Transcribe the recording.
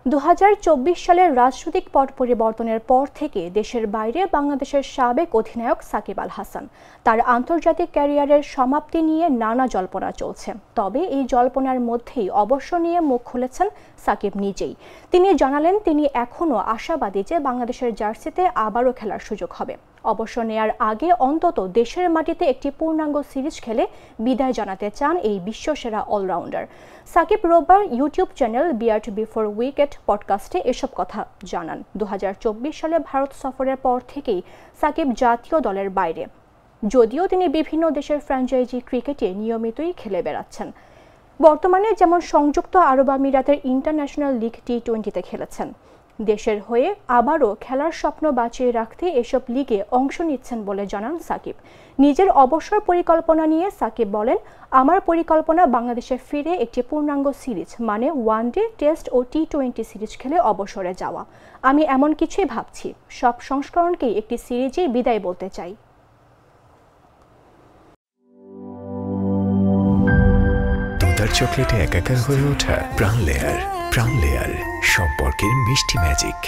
2024 সালের রাজনৈতিক পট পরিবর্তনের পর থেকে দেশের বাইরে বাংলাদেশের সাবেক অধিনায়ক সাকিব আল হাসান তার আন্তর্জাতিক ক্যারিয়ারের সমাপ্তি নিয়ে নানা জল্পনা চলছে। তবে এই জল্পনার মধ্যেই অবসর নিয়ে মুখ খুলেছেন সাকিব নিজেই। তিনি জানালেন তিনি এখনও আশাবাদী যে বাংলাদেশের জার্সিতে আবারও খেলার সুযোগ হবে। অবসর নেয়ার আগে অন্তত দেশের মাটিতে একটি পূর্ণাঙ্গ সিরিজ খেলে বিদায় জানাতে চান এই বিশ্বসেরা অলরাউন্ডার। সাকিব রোববার YouTube channel Beard Before Wicket পডকাস্টে এসব কথা জানান। 2024 সালে ভারত সফরের পর থেকেই সাকিব জাতীয় দলের বাইরে, যদিও তিনি বিভিন্ন দেশের ফ্র্যাঞ্চাইজি ক্রিকেটে নিয়মিতই খেলে বেড়াচ্ছেন। বর্তমানে যেমন সংযুক্ত আরব আমিরাতের ইন্টারন্যাশনাল লিগ টি-20তে খেলেছেন। দেশের হয়ে আবারও খেলার স্বপ্ন বাঁচিয়ে রাখতে এসব লিগে অংশ নিচ্ছেন বলে জানান সাকিব। নিজের অবসর পরিকল্পনা নিয়ে সাকিব বলেন, আমার পরিকল্পনা বাংলাদেশে ফিরে একটি পূর্ণাঙ্গ সিরিজ মানে ওয়ানডে, টেস্ট ও টি-20 সিরিজ খেলে অবসরে যাওয়া। আমি এমন কিছুই ভাবছি, সব সংস্করণকেই একটি সিরিজেই বিদায় বলতে চাই। দুধার চকলেটে একাকার হয়ে ওঠা প্রাণ লেয়ার সম্পর্কের মিষ্টি ম্যাজিক।